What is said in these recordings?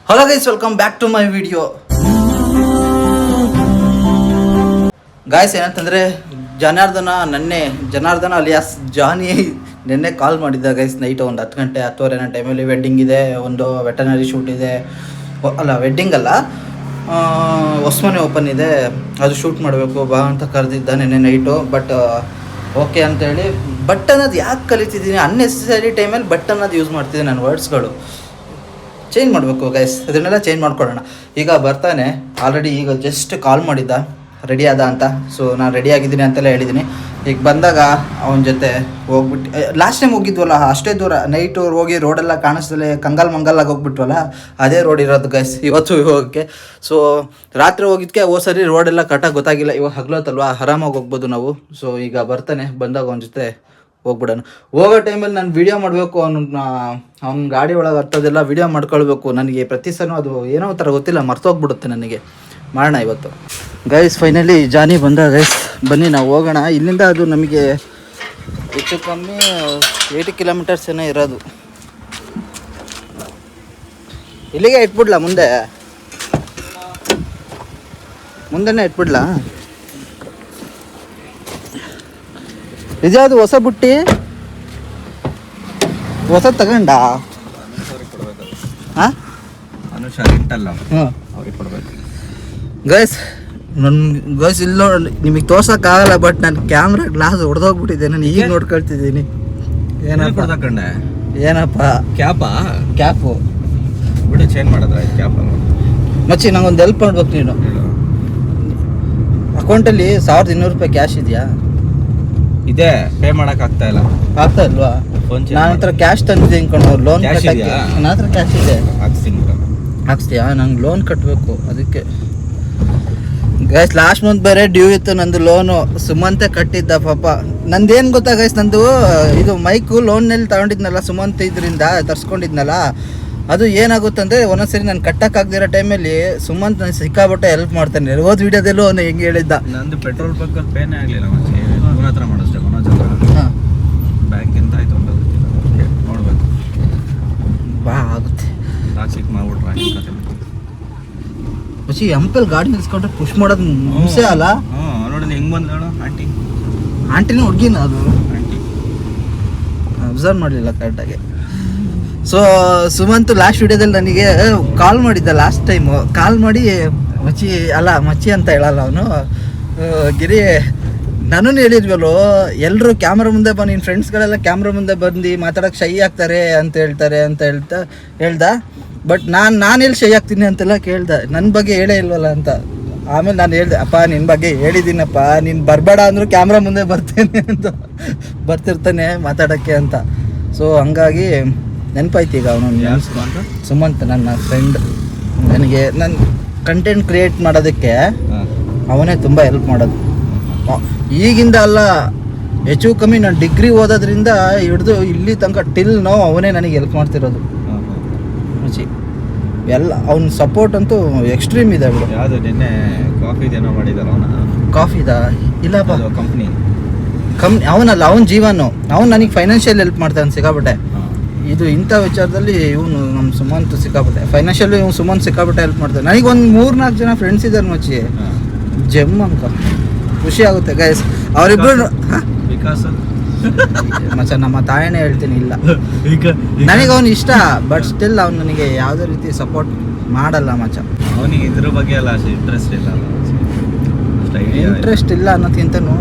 Hello guys, welcome back to my video. Guys, ಏನಂತಂದರೆ Janardhana alias ಜಾನಿ ನಿನ್ನೆ ಕಾಲ್ ಮಾಡಿದ್ದ ಗೈಸ್. ನೈಟ್ ಒಂದು 10 ಗಂಟೆ 10:30 ಟೈಮಲ್ಲಿ ವೆಡ್ಡಿಂಗ್ ಇದೆ, ಒಂದು ವೆಟರ್ನರಿ ಶೂಟ್ ಇದೆ. ವೆಡ್ಡಿಂಗ್ ಅಲ್ಲ, ಹೊಸಮನೆ ಓಪನ್ ಇದೆ, ಅದು ಶೂಟ್ ಮಾಡಬೇಕು ಬಾ ಅಂತ ಕರೆದಿದ್ದ ನಿನ್ನೆ ನೈಟು. ಬಟ್ ಓಕೆ ಅಂತೇಳಿ ಬಟ್ ಅನ್ನೋದು ಯಾಕೆ ಕಲಿತಿದ್ದೀನಿ, ಅನ್ನೆಸೆಸರಿ ಟೈಮಲ್ಲಿ ಬಟ್ ಅನ್ನೋದು ಯೂಸ್ ಮಾಡ್ತಿದ್ದೀನಿ. ನನ್ನ ವರ್ಡ್ಸ್ಗಳು ಚೇಂಜ್ ಮಾಡಬೇಕು ಗೈಸ್, ಅದನ್ನೆಲ್ಲ ಚೇಂಜ್ ಮಾಡ್ಕೊಳ್ಳೋಣ. ಈಗ ಬರ್ತಾನೆ, ಆಲ್ರೆಡಿ ಈಗ ಜಸ್ಟ್ ಕಾಲ್ ಮಾಡಿದ್ದ ರೆಡಿ ಆದ ಅಂತ. ಸೊ ನಾನು ರೆಡಿ ಆಗಿದ್ದೀನಿ ಅಂತೆಲ್ಲ ಹೇಳಿದ್ದೀನಿ. ಈಗ ಬಂದಾಗ ಅವನ ಜೊತೆ ಹೋಗ್ಬಿಟ್ಟು, ಲಾಸ್ಟ್ ಟೈಮ್ ಹೋಗಿದ್ವಲ್ಲ ಅಷ್ಟೇ ದೂರ, ನೈಟು ಹೋಗಿ ರೋಡೆಲ್ಲ ಕಾಣಿಸ್ದಲೇ ಮಂಗಲ್ಲಾಗಿ ಹೋಗ್ಬಿಟ್ವಲ್ಲ, ಅದೇ ರೋಡ್ ಇರೋದು ಗೈಸ್ ಇವತ್ತು ಹೋಗೋಕ್ಕೆ. ಸೊ ರಾತ್ರಿ ಹೋಗಿದ್ದಕ್ಕೆ ಸರಿ ರೋಡೆಲ್ಲ ಕರೆಕ್ಟಾಗಿ ಗೊತ್ತಾಗಿಲ್ಲ. ಇವಾಗ ಹಗ್ಲತ್ತಲ್ವ, ಆರಾಮಾಗಿ ಹೋಗ್ಬೋದು ನಾವು. ಸೊ ಈಗ ಬರ್ತಾನೆ, ಬಂದಾಗ ಅವನ ಜೊತೆ ಹೋಗ್ಬಿಡೋಣ. ಹೋಗೋ ಟೈಮಲ್ಲಿ ನಾನು ವೀಡಿಯೋ ಮಾಡಬೇಕು, ಅವ್ನ ಗಾಡಿ ಒಳಗೆ ಹತ್ತೋದೆಲ್ಲ ವೀಡಿಯೋ ಮಾಡ್ಕೊಳ್ಬೇಕು. ನನಗೆ ಪ್ರತಿ ಸಲ ಅದು ಏನೋ ಒಂಥರ ಗೊತ್ತಿಲ್ಲ, ಮರ್ತೋಗ್ಬಿಡುತ್ತೆ ನನಗೆ. ಮಾಡೋಣ ಇವತ್ತು ಗೈಸ್. ಫೈನಲಿ ಜಾನಿ ಬಂದ ಗೈಸ್, ಬನ್ನಿ ನಾವು ಹೋಗೋಣ. ಇಲ್ಲಿಂದ ಅದು ನಮಗೆ ಹೆಚ್ಚು ಕಮ್ಮಿ 80 ಕಿಲೋಮೀಟರ್ಸ್ ಏನೋ ಇರೋದು. ಇಲ್ಲಿಗೆ ಇಟ್ಬಿಡ್ಲಾ, ಮುಂದೆನೇ ಇಟ್ಬಿಡ್ಲಾ? ಇದ್ಯಾವುದು ಹೊಸ ಬುಟ್ಟಿ, ಹೊಸ ತಗೊಂಡ? ಹಾಂ, ಗೈಸ್ ಇಲ್ಲ ನಿಮಗೆ ತೋರ್ಸೋಕ್ಕಾಗಲ್ಲ, ಬಟ್ ನನ್ನ ಕ್ಯಾಮ್ರಾ ಗ್ಲಾಸ್ ಹೊಡೆದೋಗ್ಬಿಟ್ಟಿದೆ. ನಾನು ಈಗ ನೋಡ್ಕೊಳ್ತಿದ್ದೀನಿ. ಏನಪ್ಪ ಕ್ಯಾಪು ಬಿಡು, ಚೇಂಜ್ ಮಾಡಿದ್ರೆ ಕ್ಯಾಪ್ ಮಚ್ಚಿ. ನಂಗೊಂದು ಹೆಲ್ಪ್ ಮಾಡ್ಬೇಕು ನೀನು. ಅಕೌಂಟಲ್ಲಿ 1200 ರೂಪಾಯಿ ಕ್ಯಾಶ್ ಇದೆಯಾ? ಇದೆ, ಪೇ ಮಾಡಕ್ ಆಗ್ತಾ ಇಲ್ವಾ? ನನ್ನ ಹತ್ರ ಕ್ಯಾಶ್ ತಂದಿದ್ದೆ ಅನ್ಕೊಂಡು ಲೋನ್ ಕಟ್ಟಕ್ಕೆ. ನನ್ನ ಹತ್ರ ಕ್ಯಾಶ್ ಇದೆ, ಹಾಕ್ಸ್ತೀಯಾ? ನಂಗೆ ಲೋನ್ ಕಟ್ಟಬೇಕು, ಅದಕ್ಕೆ ಗೈಸ್. ಲಾಸ್ಟ್ ಮಂತ್ ಬೇರೆ ಡ್ಯೂ ಇತ್ತು ನಂದು ಲೋನು. ಸುಮಂತೆ ಕಟ್ಟಿದ್ದ ಪಾಪ. ನಂದೇನು ಗೊತ್ತಾ ಗೈಸ್, ನಂದು ಇದು ಮೈಕು ಲೋನ್ನಲ್ಲಿ ತಗೊಂಡಿದ್ನಲ್ಲ, ಸುಮಂತ್ ಇದರಿಂದ ತರಿಸ್ಕೊಂಡಿದ್ನಲ್ಲ. ಅದು ಏನಾಗುತ್ತಂದರೆ ಒಂದೊಂದ್ಸರಿ ನಾನು ಕಟ್ಟಕ್ಕಾಗದಿರೋ ಟೈಮಲ್ಲಿ ಸುಮಂತ್ ನಾನು ಸಿಕ್ಕಾಬಿಟ್ಟೆ ಹೆಲ್ಪ್ ಮಾಡ್ತಾನೆ. ಹೋದ ವಿಡಿಯೋದಲ್ಲೂ ಅವನು ಹೆಂಗೆ ಹೇಳಿದ್ದ, ನಂದು ಪೆಟ್ರೋಲ್ ಬಂಕಲ್ಲಿ ಪೇನೇ ಆಗಲಿಲ್ಲ, ಹತ್ರ ಮಾಡಿಸ್ದೆ ಹಾಂ, ಬ್ಯಾಂಕಿಂದ ಆಯಿತು ನೋಡ್ಬೇಕು. ಬಾ ಆಗುತ್ತೆ ಚಿಕ್ಕ ಮಾಡ್ಬಿಟ್ರೆ ಮಚ್ಚಿ. ಎಂಪಲ್ ಗಾಡಿ ನಿಲ್ಸ್ಕೊಂಡ್ರೆ ಪುಷ್ ಮಾಡೋದು ಮುಂಚೆ ಅಲ್ಲ? ನೋಡಿ ಹೆಂಗೆ ಬಂದು ನೋಡು, ಆಂಟಿನ ಹುಡುಗಿನ ಅದು ಅಬ್ಸರ್ವ್ ಮಾಡಲಿಲ್ಲ ಕರೆಕ್ಟಾಗಿ. ಸೊ ಸುಮಂತ್ ಲಾಸ್ಟ್ ವಿಡಿಯೋದಲ್ಲಿ ನನಗೆ ಕಾಲ್ ಮಾಡಿದ್ದ. ಲಾಸ್ಟ್ ಟೈಮು ಕಾಲ್ ಮಾಡಿ ಮಚ್ಚಿ ಅಂತ ಹೇಳಲ್ಲ ಅವನು, ಗಿರಿ ನಾನು ಹೇಳಿದ್ವಲ್ಲೋ, ಎಲ್ಲರೂ ಕ್ಯಾಮ್ರಾ ಮುಂದೆ ಬಂದು, ನಿನ್ನ ಫ್ರೆಂಡ್ಸ್ಗಳೆಲ್ಲ ಕ್ಯಾಮ್ರಾ ಮುಂದೆ ಬಂದು ಮಾತಾಡೋಕ್ಕೆ ಶೈ ಆಗ್ತಾರೆ ಅಂತ ಹೇಳ್ದ. ಬಟ್ ನಾನು ಎಲ್ಲಿ ಶೈ ಆಗ್ತೀನಿ ಅಂತೆಲ್ಲ ಕೇಳ್ದೆ. ನನ್ನ ಬಗ್ಗೆ ಹೇಳೇ ಇಲ್ವಲ್ಲ ಅಂತ. ಆಮೇಲೆ ನಾನು ಹೇಳ್ದೆ, ಅಪ್ಪ ನಿನ್ನ ಬಗ್ಗೆ ಹೇಳಿದ್ದೀನಪ್ಪ, ನೀನು ಬರಬೇಡ ಅಂದರೂ ಕ್ಯಾಮ್ರಾ ಮುಂದೆ ಬರ್ತೇನೆ ಅಂತ, ಬರ್ತಿರ್ತಾನೆ ಮಾತಾಡೋಕ್ಕೆ ಅಂತ. ಸೊ ಹಂಗಾಗಿ ನೆನಪಾಯ್ತು ಈಗ ಅವನು ಸುಮಂತ್ ನನ್ನ ಫ್ರೆಂಡ್. ನನಗೆ ನನ್ನ ಕಂಟೆಂಟ್ ಕ್ರಿಯೇಟ್ ಮಾಡೋದಕ್ಕೆ ಅವನೇ ತುಂಬ ಹೆಲ್ಪ್ ಮಾಡೋದು. ಈಗಿಂದ ಅಲ್ಲ, ಹೆಚ್ಚು ಕಮ್ಮಿ ನಾನು ಡಿಗ್ರಿ ಓದೋದ್ರಿಂದ ಹಿಡಿದು ಇಲ್ಲಿ ತನಕ ಟಿಲ್ ನಾವು ಅವನೇ ನನಗೆ ಹೆಲ್ಪ್ ಮಾಡ್ತಿರೋದು. ಎಲ್ಲ ಅವ್ನ ಸಪೋರ್ಟ್ ಅಂತೂ ಎಕ್ಸ್ಟ್ರೀಮ್ ಇದೆ ಬಿಡು. ಯಾವುದು ನಿನ್ನೆ ಕಾಫಿದಾ? ಇಲ್ಲಪ್ಪ, ಕಂಪ್ನಿ ಅವನಲ್ಲ, ಅವನ ಜೀವನು. ಅವ್ನು ನನಗೆ ಫೈನಾನ್ಷಿಯಲ್ ಹೆಲ್ಪ್ ಮಾಡ್ತಾನೆ ಸಿಕ್ಕಾಬಿಟ್ಟೆ. ಇದು ಇಂಥ ವಿಚಾರದಲ್ಲಿ ಇವನು ನಮ್ಮ ಸುಮಂತ್ ಸಿಕ್ಕಾಬಿಟ್ಟೆ ಫೈನಾನ್ಷಿಯಲಿ. ಇವನು ಸುಮಂತ್ ಸಿಕ್ಕಾಬಿಟ್ಟೆ ಹೆಲ್ಪ್ ಮಾಡ್ತಾನೆ. ನನಗೆ ಒಂದು 3-4 ಜನ ಫ್ರೆಂಡ್ಸ್ ಇದ್ದಾರೆ ಮಚ್ಚಿ, ಜೆಮ್ ಅಂತ. ಖುಷಿ ಆಗುತ್ತೆ ಗೈಸ್ ಅವರಿಬ್ರು. ಮಚ್ಚ ನಮ್ಮ ತಾಯನೇ ಹೇಳ್ತೀನಿ, ಇಲ್ಲ ನನಗೆ ಅವನು ಇಷ್ಟ, ಬಟ್ ಸ್ಟಿಲ್ ಅವ್ನು ನನಗೆ ಯಾವುದೇ ರೀತಿ ಸಪೋರ್ಟ್ ಮಾಡಲ್ಲ ಮಚ್ಚ. ಅವನಿಗೆ ಇದ್ರ ಬಗ್ಗೆ ಎಲ್ಲ ಇಂಟ್ರೆಸ್ಟ್ ಇಲ್ಲ ಅನ್ನೋದಕ್ಕಿಂತನೂ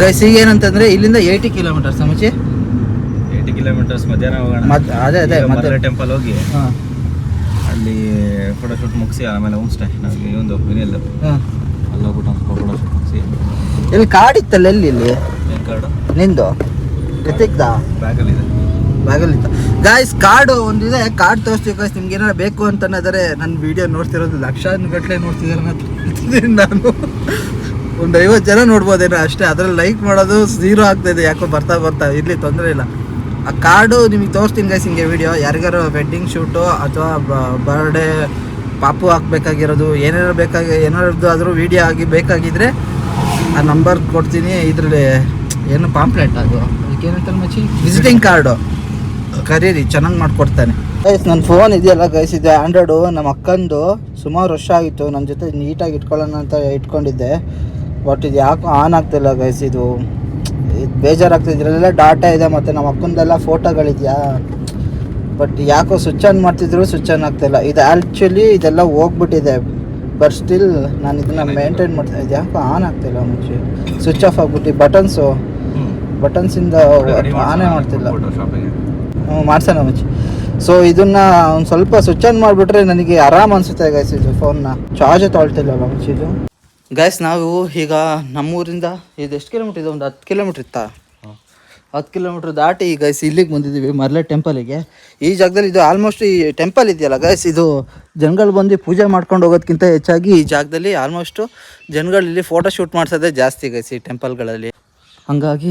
ಗೈಸ್ ಈಗ ಏನಂತಂದರೆ ಇಲ್ಲಿಂದ 80 ಕಿಲೋಮೀಟರ್ಸ್ ಮಚ್ಚಿ. 80 ಕಿಲೋಮೀಟರ್ಸ್ ಮಧ್ಯಾಹ್ನ ಹೋಗೋಣ. ಅದೇ ಮತ್ತೆ ಟೆಂಪಲ್ ಹೋಗಿ ಅಲ್ಲಿ ಫೋಟೋಶೂಟ್ ಮುಗಿಸಿ ಆಮೇಲೆ ಹೋಮ್ ಸ್ಟೇ ನಮಗೆ ಒಂದು ಮನೆಯಲ್ಲ ಅಲ್ಲೋಗ್ಬಿಟ್ಟು ಫೋಟೋಶೂಟ್ ಮುಗಿಸಿ. ಇಲ್ಲಿ ಕಾರ್ಡ್ ಇತ್ತಲ್ಲ, ಇಲ್ಲಿ ಕಾರ್ಡು ನಿಂದು ರಿತಿಕ್ದ ಬ್ಯಾಗಲ್ಲಿತ್ತು ಗಾಯ್ಸ್. ಕಾರ್ಡು ಒಂದಿದೆ, ಕಾರ್ಡ್ ತೋರಿಸ್ತೀವಿ ಗಾಯ್ಸ್. ನಿಮ್ಗೆ ಏನಾರು ಬೇಕು ಅಂತ ಅನ್ನೋದಾರೆ ನನ್ನ ವೀಡಿಯೋ ನೋಡ್ತಿರೋದು ಲಕ್ಷಾನುಗಟ್ಟಲೆ ನೋಡ್ತಿದ್ದಾರೆ. ನಾನು ಒಂದು 50 ಜನ ನೋಡ್ಬೋದೇನೋ ಅಷ್ಟೇ. ಅದರಲ್ಲಿ ಲೈಕ್ ಮಾಡೋದು 0 ಆಗ್ತಾಯಿದೆ, ಯಾಕೋ ಬರ್ತಾ ಇರಲಿ, ತೊಂದರೆ ಇಲ್ಲ. ಆ ಕಾರ್ಡು ನಿಮಗೆ ತೋರಿಸ್ತೀನಿ ಗೈಸ್ ಹಿಂಗೆ ವೀಡಿಯೋ. ಯಾರಿಗಾರು ವೆಡ್ಡಿಂಗ್ ಶೂಟು ಅಥವಾ ಬರ್ಡೇ ಪಾಪು ಹಾಕ್ಬೇಕಾಗಿರೋದು, ಏನಾರದ್ದು ಆದರೂ ವೀಡಿಯೋ ಆಗಿ ಬೇಕಾಗಿದ್ದರೆ ಆ ನಂಬರ್ ಕೊಡ್ತೀನಿ. ಇದರಲ್ಲಿ ಏನು ಪಾಂಪ್ಲೆಟ್, ಅದು ಅದಕ್ಕೇನಂತಾರೆ ಮಚ್ಚಿ, ವಿಸಿಟಿಂಗ್ ಕಾರ್ಡು. ಕರೀರಿ, ಚೆನ್ನಾಗಿ ಮಾಡಿಕೊಡ್ತಾನೆ. ಗೈಸ್ ನನ್ನ ಫೋನ್ ಇದೆಯಲ್ಲ ಗೈಸ್, ಇದೆ ಆ್ಯಂಡ್ರಾಯ್ಡು, ನಮ್ಮ ಅಕ್ಕಂದು. ಸುಮಾರು ವರ್ಷ ಆಗಿತ್ತು, ನನ್ನ ಜೊತೆ ನೀಟಾಗಿ ಇಟ್ಕೊಳ್ಳೋಣ ಅಂತ ಇಟ್ಕೊಂಡಿದ್ದೆ. ಬಟ್ ಇದು ಯಾಕೋ ಆನ್ ಆಗ್ತಿಲ್ಲ ಗೈಸ್. ಇದು ಬೇಜಾರಾಗ್ತಿದೆ. ಇದರಲ್ಲೆಲ್ಲ ಡಾಟಾ ಇದೆ ಮತ್ತು ನಮ್ಮ ಅಕ್ಕಂದೆಲ್ಲ ಫೋಟೋಗಳಿದೆಯಾ. ಬಟ್ ಯಾಕೋ ಸ್ವಿಚ್ ಆನ್ ಮಾಡ್ತಿದ್ರು ಸ್ವಿಚ್ ಆನ್ ಆಗ್ತಾಯಿಲ್ಲ. ಇದು ಆ್ಯಕ್ಚುಲಿ ಇದೆಲ್ಲ ಹೋಗ್ಬಿಟ್ಟಿದೆ. ಬಟ್ ಸ್ಟಿಲ್ ನಾನು ಇದನ್ನು ಮೇಂಟೈನ್ ಮಾಡ್ತಾ ಇದ್ದೆ. ಯಾಕೋ ಆನ್ ಆಗ್ತಿಲ್ಲ ಮುಂಚೆ. ಸ್ವಿಚ್ ಆಫ್ ಆಗ್ಬಿಟ್ಟು ಬಟನ್ಸಿಂದ ಆನೇ ಮಾಡ್ತಿಲ್ಲ. ಮಾಡ್ಸೋಣ ಮುಂಚೆ. ಸೊ ಇದನ್ನು ಒಂದು ಸ್ವಲ್ಪ ಸ್ವಿಚ್ ಆನ್ ಮಾಡಿಬಿಟ್ರೆ ನನಗೆ ಆರಾಮ್ ಅನಿಸುತ್ತೆ ಗೈಸ್. ಇದು ಫೋನ್ನ ಚಾರ್ಜೇ ತೊಳ್ತಿಲ್ಲಲ್ಲ ಮುಂಚೆ ಇದು. ಗೈಸ್ ನಾವು ಈಗ ನಮ್ಮೂರಿಂದ ಇದು ಎಷ್ಟು ಕಿಲೋಮೀಟ್ರ್ ಇದೆ? ಒಂದು 10 ಕಿಲೋಮೀಟ್ರ್ ಇತ್ತಾ? 10 ಕಿಲೋಮೀಟ್ರ್ ದಾಟಿ ಗೈಸ್ ಇಲ್ಲಿಗೆ ಬಂದಿದ್ದೀವಿ, ಮರ್ಲೆ ಟೆಂಪಲಿಗೆ. ಈ ಜಾಗದಲ್ಲಿ ಇದು ಆಲ್ಮೋಸ್ಟ್ ಈ ಟೆಂಪಲ್ ಇದೆಯಲ್ಲ ಗೈಸ್, ಇದು ಜನಗಳು ಬಂದು ಪೂಜೆ ಮಾಡ್ಕೊಂಡು ಹೋಗೋದಕ್ಕಿಂತ ಹೆಚ್ಚಾಗಿ ಈ ಜಾಗದಲ್ಲಿ ಆಲ್ಮೋಸ್ಟು ಜನಗಳು ಇಲ್ಲಿ ಫೋಟೋ ಶೂಟ್ ಮಾಡಿಸೋದೇ ಜಾಸ್ತಿ ಗೈಸ್ ಈ ಟೆಂಪಲ್ಗಳಲ್ಲಿ. ಹಂಗಾಗಿ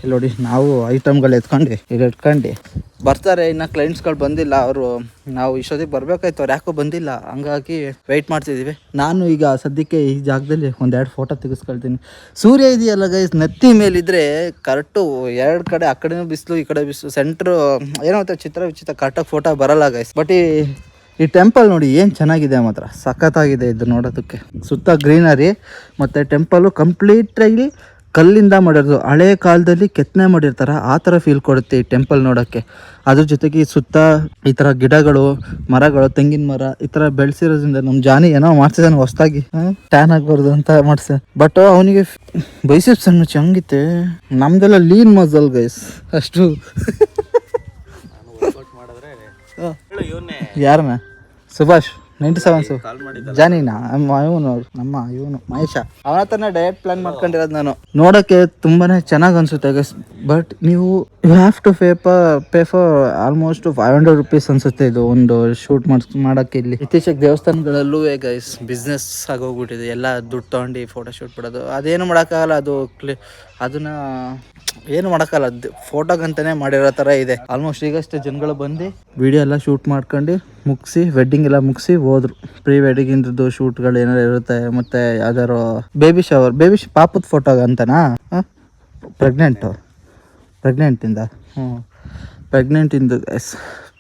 ಇಲ್ಲಿ ನೋಡಿ ನಾವು ಐಟಮ್ಗಳು ಎತ್ಕೊಂಡು ಇಲ್ಲಿ ಇಟ್ಕೊಂಡು ಬರ್ತಾರೆ. ಇನ್ನು ಕ್ಲೈಂಟ್ಸ್ಗಳು ಬಂದಿಲ್ಲ, ಅವರು ನಾವು ಇಷ್ಟೊತ್ತಿಗೆ ಬರಬೇಕಾಯ್ತು, ಅವ್ರು ಯಾಕೋ ಬಂದಿಲ್ಲ. ಹಂಗಾಗಿ ವೆಯ್ಟ್ ಮಾಡ್ತಿದ್ದೀವಿ. ನಾನು ಈಗ ಸದ್ಯಕ್ಕೆ ಈ ಜಾಗದಲ್ಲಿ 1-2 ಫೋಟೋ ತೆಗೆಸ್ಕೊಳ್ತೀನಿ. ಸೂರ್ಯ ಇದೆಯಲ್ಲ ಗೈಸ್, ನೆತ್ತಿ ಮೇಲಿದ್ರೆ ಕರೆಕ್ಟು 2 ಕಡೆ, ಆ ಕಡೆನೂ ಬಿಸಿಲು ಈ ಕಡೆ ಬಿಸಿಲು, ಸೆಂಟ್ರು ಏನೋ ವಿಚಿತ್ರ ಕರೆಕ್ಟಾಗಿ ಫೋಟೋ ಬರಲ್ಲ ಗೈಸ್. ಬಟ್ ಈ ಟೆಂಪಲ್ ನೋಡಿ ಏನು ಚೆನ್ನಾಗಿದೆ, ಮಾತ್ರ ಸಖತ್ತಾಗಿದೆ ಇದು ನೋಡೋದಕ್ಕೆ. ಸುತ್ತ ಗ್ರೀನರಿ ಮತ್ತು ಟೆಂಪಲು ಕಂಪ್ಲೀಟಾಗಿ ಕಲ್ಲಿಂದ ಮಾಡಿರೋದು. ಹಳೆ ಕಾಲದಲ್ಲಿ ಕೆತ್ತನೆ ಮಾಡಿರ್ತಾರೆ, ಆ ಥರ ಫೀಲ್ ಕೊಡುತ್ತೆ ಈ ಟೆಂಪಲ್ ನೋಡೋಕ್ಕೆ. ಅದ್ರ ಜೊತೆಗೆ ಸುತ್ತ ಈ ಥರ ಗಿಡಗಳು, ಮರಗಳು, ತೆಂಗಿನ ಮರ ಈ ಥರ ಬೆಳೆಸಿರೋದ್ರಿಂದ ನಮ್ಮ ಜಾನಿ ಏನೋ ಮಾಡ್ತಿದ್ದಾನೆ ಹೊಸ್ದಾಗಿ, ಟ್ಯಾನ್ ಆಗಬಾರ್ದು ಅಂತ ಮಾಡ್ಸ. ಬಟ್ ಅವನಿಗೆ ಬೈಸೆಪ್ಸ್ ಅನ್ನು ಚಂಗಿತ್ತೆ, ನಮ್ದೆಲ್ಲ ಲೀನ್ ಮಸಲ್ ಗೈಸ್ ಅಷ್ಟು. ಯಾರನ್ನ? ಸುಭಾಷ್ 97 ಜಾನಿನಾ? ಇವನು ಮಹೇಶ, ಅವನ ಹತ್ರನೇ ಡಯಟ್ ಪ್ಲಾನ್ ಮಾಡ್ಕೊಂಡಿರೋದು ನಾನು. ನೋಡೋಕ್ಕೆ ತುಂಬಾ ಚೆನ್ನಾಗಿ ಅನಿಸುತ್ತೆ ಗೈಸ್. ಬಟ್ ನೀವು have to pay for almost 500 rupees ಅನಿಸುತ್ತೆ ಇದು ಒಂದು ಶೂಟ್ ಮಾಡೋಕ್ಕೆ. ಇಲ್ಲಿ ಇತ್ತೀಚೆಗೆ ದೇವಸ್ಥಾನಗಳಲ್ಲೂ ಗೈಸ್ ಬಿಸ್ನೆಸ್ ಆಗೋಗ್ಬಿಟ್ಟಿದೆ. ಎಲ್ಲ ದುಡ್ಡು ತೊಗೊಂಡು ಫೋಟೋ ಶೂಟ್ ಬಿಡೋದು, ಅದೇನು ಮಾಡೋಕ್ಕಾಗಲ್ಲ. ಅದನ್ನ ಏನು ಮಾಡೋಕ್ಕಲ್ಲ, ಫೋಟೋಗಂತಲೇ ಮಾಡಿರೋ ಥರ ಇದೆ. ಆಲ್ಮೋಸ್ಟ್ ಈಗಷ್ಟೇ ಜನಗಳು ಬಂದು ವಿಡಿಯೋ ಎಲ್ಲ ಶೂಟ್ ಮಾಡ್ಕೊಂಡು ಮುಗಿಸಿ, ವೆಡ್ಡಿಂಗ್ ಎಲ್ಲ ಮುಗಿಸಿ ಹೋದ್ರು. ಪ್ರೀ ವೆಡ್ಡಿಂಗಿಂದು ಶೂಟ್ಗಳು ಏನಾರು ಇರುತ್ತೆ. ಮತ್ತು ಯಾವ್ದಾರು ಬೇಬಿ ಪಾಪದ ಫೋಟೋ ಅಂತನಾ? ಪ್ರೆಗ್ನೆಂಟಿಂದ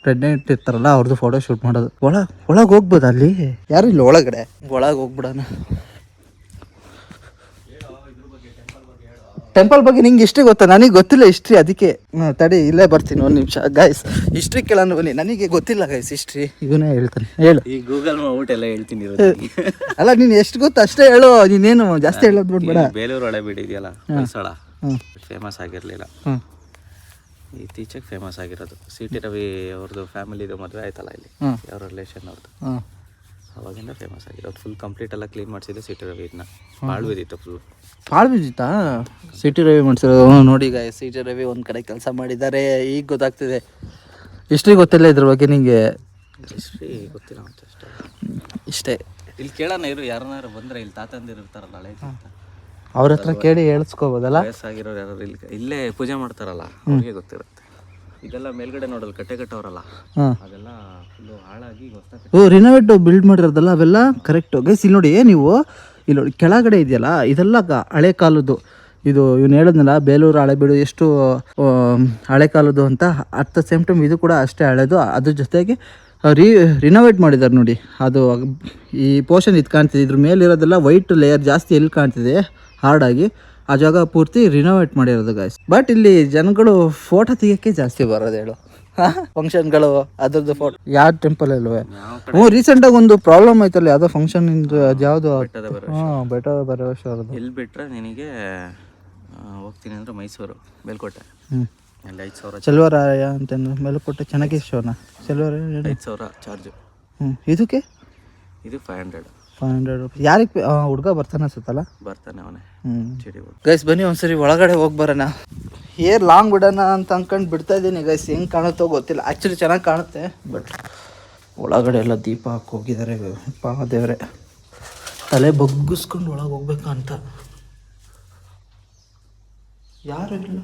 ಪ್ರೆಗ್ನೆಂಟ್ ಇರ್ತಾರಲ್ಲ ಅವ್ರದ್ದು ಫೋಟೋ ಶೂಟ್ ಮಾಡೋದು. ಒಳಗೆ ಹೋಗ್ಬೋದು ಅಲ್ಲಿ? ಯಾರು ಇಲ್ಲ ಒಳಗೆ ಹೋಗ್ಬಿಡೋಣ. ಟೆಂಪಲ್ ಬಗ್ಗೆ ನಿಂಗೆ ಹಿಸ್ಟ್ರಿ ಗೊತ್ತಾ? ನನಗೆ ಗೊತ್ತಿಲ್ಲ ಹಿಸ್ಟ್ರಿ, ಅದಕ್ಕೆ ತಡಿ ಇಲ್ಲೇ ಬರ್ತೀನಿ 1 ನಿಮಿಷ ಗೈಸ್. ಹಿಸ್ಟ್ರಿ ಕೇಳೋಣ ಬನ್ನಿ, ನನಗೆ ಗೊತ್ತಿಲ್ಲ ಗೈಸ್ ಹಿಸ್ಟ್ರಿ. ಇವನೇ ಹೇಳ್ತಾನೆ, ಹೇಳು. ಈ ಗೂಗಲ್ ಮಾಡ್ಬಿಟ್ಟೆಲ್ಲ ಹೇಳ್ತೀನಿ. ಅಲ್ಲ ನೀನು ಎಷ್ಟು ಗೊತ್ತು ಅಷ್ಟೇ ಹೇಳು, ನೀನೇನು ಜಾಸ್ತಿ ಹೇಳೋದು ಬಿಡ್ಬೇಡ. ಬೇಲೂರು ಹಳೆಬೀಡು ಇದೆಯಲ್ಲ, ಹೊಯ್ಸಳ ಫೇಮಸ್ ಆಗಿರಲಿಲ್ಲ, ಇತ್ತೀಚೆಗೆ ಫೇಮಸ್ ಆಗಿರೋದು. ಸಿ ಟಿ ರವಿ ಅವ್ರದ್ದು ಫ್ಯಾಮಿಲಿದು ಮದುವೆ ಆಯ್ತಲ್ಲ ಇಲ್ಲಿ, ಅವ್ರ ರಿಲೇಷನ್ ಅವ್ರದ್ದು, ಅವಾಗಿಂದ ಫೇಮಸ್ ಆಗಿರೋದು. ಫುಲ್ ಕಂಪ್ಲೀಟ್ ಎಲ್ಲ ಕ್ಲೀನ್ ಮಾಡಿಸಿದ್ದು ಸಿ ಟಿ ರವಿ. ಇದನ್ನ ಬಾಳು ಬಿದ್ದಿತ್ತು, ಫುಲ್ ಬಾಳು ಬಿದ್ದಿತ್ತಾ? ಸಿ ಟಿ ರವಿ ಮಾಡಿಸಿರೋದು ನೋಡಿ ಗಾಯ. ಸಿ ಟಿ ರವಿ ಒಂದು ಕಡೆ ಕೆಲಸ ಮಾಡಿದ್ದಾರೆ, ಈಗ ಗೊತ್ತಾಗ್ತಿದೆ. ಹಿಸ್ಟ್ರಿ ಗೊತ್ತಿಲ್ಲ ಇದ್ರ ಬಗ್ಗೆ ನಿಂಗೆ? ಹಿಸ್ಟ್ರಿ ಗೊತ್ತಿಲ್ಲ ಅಂತ ಅಷ್ಟೇ. ಇಷ್ಟೇ. ಇಲ್ಲಿ ಕೇಳೋಣ ಇರು, ಯಾರನ್ನಾರು ಬಂದರೆ ಇಲ್ಲಿ ತಾತಂದಿರು ಇರ್ತಾರಲ್ಲ ಹಳೆ, ಅವ್ರ ಹತ್ರ ಕೇಳಿ ಹೇಳಿಸ್ಕೋಬೋದಲ್ಲ. ವಯಸ್ಸಾಗಿರೋರು ಯಾರು ಇಲ್ಲೇ ಪೂಜೆ ಮಾಡ್ತಾರಲ್ಲ ಅವ್ರಿಗೆ ಗೊತ್ತಿರುತ್ತೆ. ಇದೆಲ್ಲ ಮೇಲ್ಗಡೆ ನೋಡಲ್ಲ ಕಟ್ಟೆ ಕಟ್ಟವ್ರಲ್ಲ, ಅದೆಲ್ಲ ಫುಲ್ಲು ಹಾಳಾಗಿ ರಿನೋವೇಟ್ ಬಿಲ್ಡ್ ಮಾಡಿರೋದಲ್ಲ ಅವೆಲ್ಲ ಕರೆಕ್ಟು ಗೈಸ್. ಇಲ್ಲಿ ನೋಡಿ, ನೀವು ಇಲ್ಲಿ ನೋಡಿ ಕೆಳಗಡೆ ಇದೆಯಲ್ಲ, ಇದೆಲ್ಲ ಹಳೆ ಕಾಲದ್ದು. ಇದು ಇವ್ನು ಹೇಳಿದ್ನಲ್ಲ ಬೇಲೂರು ಹಳೆಬೀಡು ಎಷ್ಟು ಹಳೆ ಕಾಲದ್ದು ಅಂತ. ಅಟ್ ದ ಸೇಮ್ ಟೈಮ್ ಇದು ಕೂಡ ಅಷ್ಟೇ ಹಳೆದು. ಅದ್ರ ಜೊತೆಗೆ ರಿನೋವೇಟ್ ಮಾಡಿದ್ದಾರೆ ನೋಡಿ. ಅದು ಈ ಪೋರ್ಷನ್ ಇದು ಕಾಣ್ತಿದೆ, ಇದ್ರ ಮೇಲಿರೋದೆಲ್ಲ ವೈಟ್ ಲೇಯರ್ ಜಾಸ್ತಿ ಎಲ್ಲಿ ಕಾಣ್ತಿದೆ ಹಾರ್ಡಾಗಿ, ಆ ಜಾಗ ಪೂರ್ತಿ ರಿನೋವೇಟ್ ಮಾಡಿರೋದು ಗಾಯ್ಸ್. ಬಟ್ ಇಲ್ಲಿ ಜನಗಳು ಫೋಟೋ ತೆಗಿಯೋಕ್ಕೆ ಜಾಸ್ತಿ ಬರೋದು ಹೇಳು. ಫಂಕ್ಷನ್ಗಳು ಅದ್ರದ್ದು ಫೋಟೋ ಯಾವ ಟೆಂಪಲ್ ಅಲ್ವೇ? ರೀಸೆಂಟಾಗಿ ಒಂದು ಪ್ರಾಬ್ಲಮ್ ಆಯ್ತಲ್ಲ, ಯಾವುದೋ ಫಂಕ್ಷನ್ ಇಂದು, ಯಾವುದು ಬೆಟ್ಟ ಭೈರವೇಶ್ವರದ್ದು. ಎಲ್ಲಿ ಬಿಟ್ಟರೆ ನಿನಗೆ ಹೋಗ್ತೀನಿ ಅಂದರೆ ಮೈಸೂರು ಮೇಲ್ಕೋಟೆ, ಅಲ್ಲಿ 5,000 ಚೆಲುವರಾಯ ಅಂತಂದ್ರೆ ಮೇಲುಕೋಟೆ ಚೆನ್ನಕೇಶ್ವರನ ಚೆಲುವರಾಯ 5,000 ಚಾರ್ಜು. ಇದಕ್ಕೆ ಇದು 500 ರೂಪಾಯಿ. ಯಾರಿಗೆ ಹುಡುಗ ಬರ್ತಾನೆ ಅನ್ಸುತ್ತಲ್ಲ? ಬರ್ತಾನೆ ಅವನೇ. ಗೈಸ್ ಬನ್ನಿ ಒಂದ್ಸರಿ ಒಳಗಡೆ ಹೋಗಿ ಬರೋಣ. ಲಾಂಗ್ ಬಿಡೋಣ ಅಂತ ಅಂದ್ಕೊಂಡು ಬಿಡ್ತಾ ಇದ್ದೀನಿ ಗೈಸ್. ಹೆಂಗೆ ಕಾಣುತ್ತೋ ಗೊತ್ತಿಲ್ಲ, ಆ್ಯಕ್ಚುಲಿ ಚೆನ್ನಾಗಿ ಕಾಣುತ್ತೆ. ಬಟ್ ಒಳಗಡೆ ಎಲ್ಲ ದೀಪ ಹಾಕಿ ಹೋಗಿದ್ದಾರೆ. ದೇವರೇ, ತಲೆ ಬಗ್ಗಿಸ್ಕೊಂಡು ಒಳಗೆ ಹೋಗ್ಬೇಕಾ ಅಂತ. ಯಾರು ಇಲ್ಲ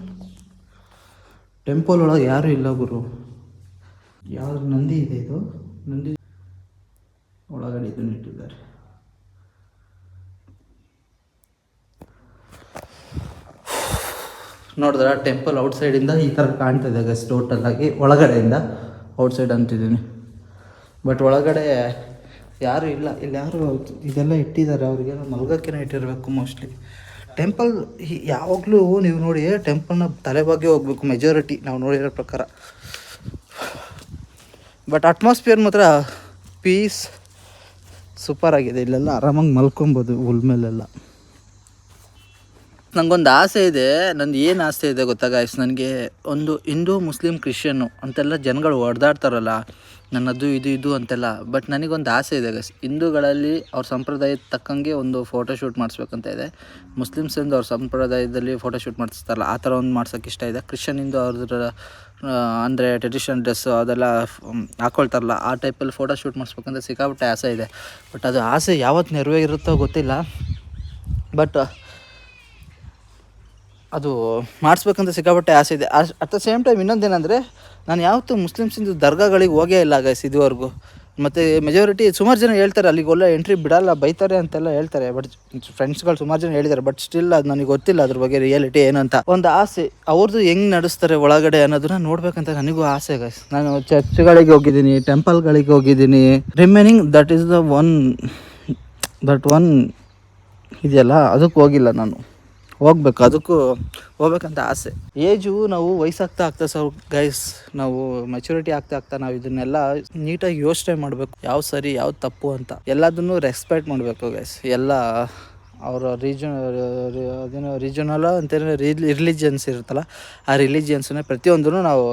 ಟೆಂಪಲ್ ಒಳಗೆ, ಯಾರೂ ಇಲ್ಲ ಗುರು. ಯಾವ್ದು ನಂದಿ ಇದೆ, ಇದು ನಂದಿ ಒಳಗಡೆ ಇದನ್ನು ಇಟ್ಟಿದ್ದಾರೆ. ನೋಡಿದ್ರೆ ಟೆಂಪಲ್ ಔಟ್ಸೈಡಿಂದ ಈ ಥರ ಕಾಣ್ತಿದೆ ಗೈಸ್. ಟೋಟಲ್ ಆಗಿ ಒಳಗಡೆಯಿಂದ ಔಟ್ಸೈಡ್ ಅಂತಿದ್ದೀನಿ. ಬಟ್ ಒಳಗಡೆ ಯಾರು ಇಲ್ಲ. ಇಲ್ಲಿ ಯಾರು ಇದೆಲ್ಲ ಇಟ್ಟಿದ್ದಾರೆ, ಅವ್ರಿಗೇನೋ ಮಲ್ಗೋಕ್ಕೇನೋ ಇಟ್ಟಿರಬೇಕು ಮೋಸ್ಟ್ಲಿ. ಟೆಂಪಲ್ ಯಾವಾಗಲೂ ನೀವು ನೋಡಿ ಟೆಂಪಲ್ನ ತಲೆ ಬಗ್ಗೆ ಹೋಗ್ಬೇಕು ಮೆಜಾರಿಟಿ ನಾವು ನೋಡಿರೋ ಪ್ರಕಾರ. ಬಟ್ ಅಟ್ಮಾಸ್ಫಿಯರ್ ಮಾತ್ರ ಪೀಸ್ ಸೂಪರ್ ಆಗಿದೆ. ಇಲ್ಲೆಲ್ಲ ಆರಾಮಾಗಿ ಮಲ್ಕೊಬೋದು ಹುಲ್ ಮೇಲೆಲ್ಲ. ನನಗೊಂದು ಆಸೆ ಇದೆ. ನಂದು ಏನು ಆಸೆ ಇದೆ ಗೊತ್ತಾ ಗಾಯ್ಸ್, ನನಗೆ ಒಂದು ಹಿಂದೂ ಮುಸ್ಲಿಂ ಕ್ರಿಶ್ಚಿಯನ್ನು ಅಂತೆಲ್ಲ ಜನಗಳು ಹೊಡೆದಾಡ್ತಾರಲ್ಲ, ನನ್ನದು ಇದು ಅಂತೆಲ್ಲ. ಬಟ್ ನನಗೊಂದು ಆಸೆ ಇದೆ ಗಾಯ್ಸ್, ಹಿಂದೂಗಳಲ್ಲಿ ಅವ್ರ ಸಂಪ್ರದಾಯದ ತಕ್ಕಂಗೆ ಒಂದು ಫೋಟೋಶೂಟ್ ಮಾಡಿಸ್ಬೇಕಂತ ಇದೆ. ಮುಸ್ಲಿಮ್ಸಿಂದ ಅವ್ರ ಸಂಪ್ರದಾಯದಲ್ಲಿ ಫೋಟೋಶೂಟ್ ಮಾಡಿಸ್ತಾರಲ್ಲ ಆ ಥರ ಒಂದು ಮಾಡ್ಸೋಕ್ಕೆ ಇಷ್ಟ ಇದೆ. ಕ್ರಿಶ್ಚಿಯನಿಂದ ಅವ್ರದ್ದು ಅಂದರೆ ಟ್ರೆಡಿಷನಲ್ ಡ್ರೆಸ್ಸು ಅದೆಲ್ಲ ಹಾಕ್ಕೊಳ್ತಾರಲ್ಲ ಆ ಟೈಪಲ್ಲಿ ಫೋಟೋಶೂಟ್ ಮಾಡಿಸ್ಬೇಕಂತ ಸಿಕ್ಕಾಪಟ್ಟೆ ಆಸೆ ಇದೆ. ಬಟ್ ಅದು ಆಸೆ ಯಾವತ್ತು ನೆರವೇರುತ್ತೋ ಗೊತ್ತಿಲ್ಲ. ಬಟ್ ಅದು ಮಾಡಿಸ್ಬೇಕಂತ ಸಿಕ್ಕಾಪಟ್ಟೆ ಆಸೆ ಇದೆ. ಅಟ್ ದ ಸೇಮ್ ಟೈಮ್ ಇನ್ನೊಂದೇನೆಂದರೆ, ನಾನು ಯಾವತ್ತೂ ಮುಸ್ಲಿಮ್ಸಿಂದು ದರ್ಗಾಗಳಿಗೆ ಹೋಗೇ ಇಲ್ಲ ಗೈಸ್ ಇದುವರೆಗೂ. ಮತ್ತು ಮೆಜಾರಿಟಿ ಸುಮಾರು ಜನ ಹೇಳ್ತಾರೆ ಅಲ್ಲಿಗೆಲ್ಲ ಎಂಟ್ರಿ ಬಿಡಲ್ಲ, ಬೈತಾರೆ ಅಂತೆಲ್ಲ ಹೇಳ್ತಾರೆ. ಬಟ್ ಫ್ರೆಂಡ್ಸ್ಗಳು ಸುಮಾರು ಜನ ಹೇಳಿದ್ದಾರೆ. ಬಟ್ ಸ್ಟಿಲ್ ಅದು ನನಗೆ ಗೊತ್ತಿಲ್ಲ ಅದ್ರ ಬಗ್ಗೆ ರಿಯಾಲಿಟಿ ಏನು ಅಂತ. ಒಂದು ಆಸೆ ಅವ್ರದ್ದು ಹೆಂಗೆ ನಡೆಸ್ತಾರೆ ಒಳಗಡೆ ಅನ್ನೋದನ್ನ ನೋಡ್ಬೇಕಂತ ನನಗೂ ಆಸೆ ಗೈಸ್. ನಾನು ಚರ್ಚ್ಗಳಿಗೆ ಹೋಗಿದ್ದೀನಿ, ಟೆಂಪಲ್ಗಳಿಗೆ ಹೋಗಿದ್ದೀನಿ. Remaining that is the one ಇದೆಯಲ್ಲ, ಅದಕ್ಕೆ ಹೋಗಿಲ್ಲ ನಾನು. ಹೋಗ್ಬೇಕು, ಅದಕ್ಕೂ ಹೋಗ್ಬೇಕಂತ ಆಸೆ. ಏಜು ನಾವು ವಯಸ್ಸಾಗ್ತಾ ಸರ್ ಗೈಸ್, ನಾವು ಮೆಚುರಿಟಿ ಆಗ್ತಾ ನಾವು ಇದನ್ನೆಲ್ಲ ನೀಟಾಗಿ ಯೋಚನೆ ಮಾಡಬೇಕು, ಯಾವ್ದು ಸರಿ ಯಾವ್ದು ತಪ್ಪು ಅಂತ. ಎಲ್ಲದನ್ನು ರೆಸ್ಪೆಕ್ಟ್ ಮಾಡಬೇಕು ಗೈಸ್. ಎಲ್ಲ ಅವರ ರೀಜನಲ್ ಅಂತೇಳಿ ರಿಲಿಜಿಯನ್ಸ್ ಇರುತ್ತಲ್ಲ, ಆ ರಿಲಿಜಿಯನ್ಸನ್ನ ಪ್ರತಿಯೊಂದನ್ನು ನಾವು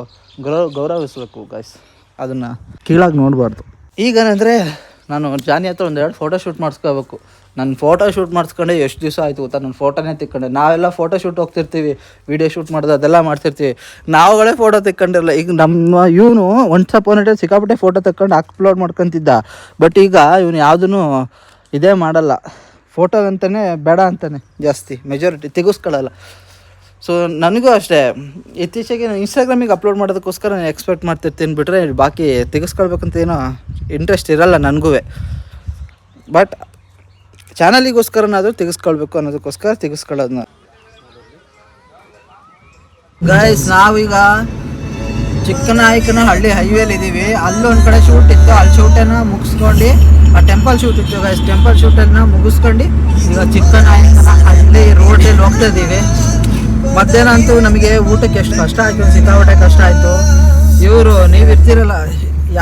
ಗೌರವಿಸ್ಬೇಕು ಗೈಸ್. ಅದನ್ನು ಕೀಳಾಗಿ ನೋಡಬಾರ್ದು. ಈಗೇನೆಂದರೆ ನಾನು ಜಾನಿ ಹತ್ರ ಒಂದೆರಡು ಫೋಟೋಶೂಟ್ ಮಾಡಿಸ್ಕೋಬೇಕು. ನಾನು ಫೋಟೋಶೂಟ್ ಮಾಡಿಸ್ಕೊಂಡೆ ಎಷ್ಟು ದಿವಸ ಆಯಿತು ಗೊತ್ತಾ, ನಾನು ಫೋಟೋನೇ ತಿಕ್ಕೊಂಡೆ. ನಾವೆಲ್ಲ ಫೋಟೋಶೂಟ್ ಹೋಗ್ತಿರ್ತೀವಿ, ವೀಡಿಯೋ ಶೂಟ್ ಮಾಡೋದು ಅದೆಲ್ಲ ಮಾಡ್ತಿರ್ತೀವಿ, ನಾವುಗಳೇ ಫೋಟೋ ತೆಕ್ಕೊಂಡಿರಲ್ಲ. ಈಗ ನಮ್ಮ ಇವನು ಒನ್ಸ್ ಅಪಾನ್ ಎ ಟೈಮ್ ಸಿಕ್ಕಾಪಟ್ಟೆ ಫೋಟೋ ತೆಕ್ಕೊಂಡು ಅಪ್ಲೋಡ್ ಮಾಡ್ಕೊತಿದ್ದ. ಬಟ್ ಈಗ ಇವನು ಯಾವುದೂ ಇದೇ ಮಾಡಲ್ಲ, ಫೋಟೋ ಅಂತಲೇ ಬೇಡ ಅಂತಾನೆ ಜಾಸ್ತಿ ಮೆಜಾರಿಟಿ ತೆಗೆಸ್ಕೊಳ್ಳಲ್ಲ. ಸೊ ನನಗೂ ಅಷ್ಟೇ, ಇತ್ತೀಚೆಗೆ ನಾನು ಇನ್ಸ್ಟಾಗ್ರಾಮಿಗೆ ಅಪ್ಲೋಡ್ ಮಾಡೋದಕ್ಕೋಸ್ಕರ ನಾನು ಎಕ್ಸ್ಪೆಕ್ಟ್ ಮಾಡ್ತಿರ್ತೀನಿ, ಬಿಟ್ಟರೆ ಬಾಕಿ ತೆಗೆಸ್ಕೊಳ್ಬೇಕಂತ ಏನೋ ಇಂಟ್ರೆಸ್ಟ್ ಇರಲ್ಲ ನನಗೂ. ಬಟ್ ಚಾನಲಿಗೋಸ್ಕರನಾದರೂ ತೆಗೆಸ್ಕೊಳ್ಬೇಕು ಅನ್ನೋದಕ್ಕೋಸ್ಕರ ತೆಗೆಸ್ಕೊಳ್ಳೋದನ್ನ. ಗೈಸ್ ನಾವೀಗ ಚಿಕ್ಕನಾಯಕನಹಳ್ಳಿ ಹೈವೇಲಿದ್ದೀವಿ. ಅಲ್ಲೊಂದು ಕಡೆ ಶೂಟ್ ಇತ್ತು, ಅಲ್ಲಿ ಶೂಟನ್ನು ಮುಗಿಸ್ಕೊಂಡು, ಆ ಟೆಂಪಲ್ ಶೂಟ್ ಇತ್ತು ಗೈಸ್, ಟೆಂಪಲ್ ಶೂಟನ್ನು ಮುಗಿಸ್ಕೊಂಡು ಈಗ ಚಿಕ್ಕನಾಯಕನಹಳ್ಳಿ ರೋಡಲ್ಲಿ ಹೋಗ್ತಾ ಇದ್ದೀವಿ. ಮಧ್ಯಾಹ್ನ ಅಂತೂ ನಮಗೆ ಊಟಕ್ಕೆ ಎಷ್ಟು ಕಷ್ಟ ಆಯಿತು, ಸಿಕ್ಕಾಪಟ್ಟೆ ಕಷ್ಟ ಆಯಿತು. ಇವರು ನೀವು ಇರ್ತಿರಲ್ಲ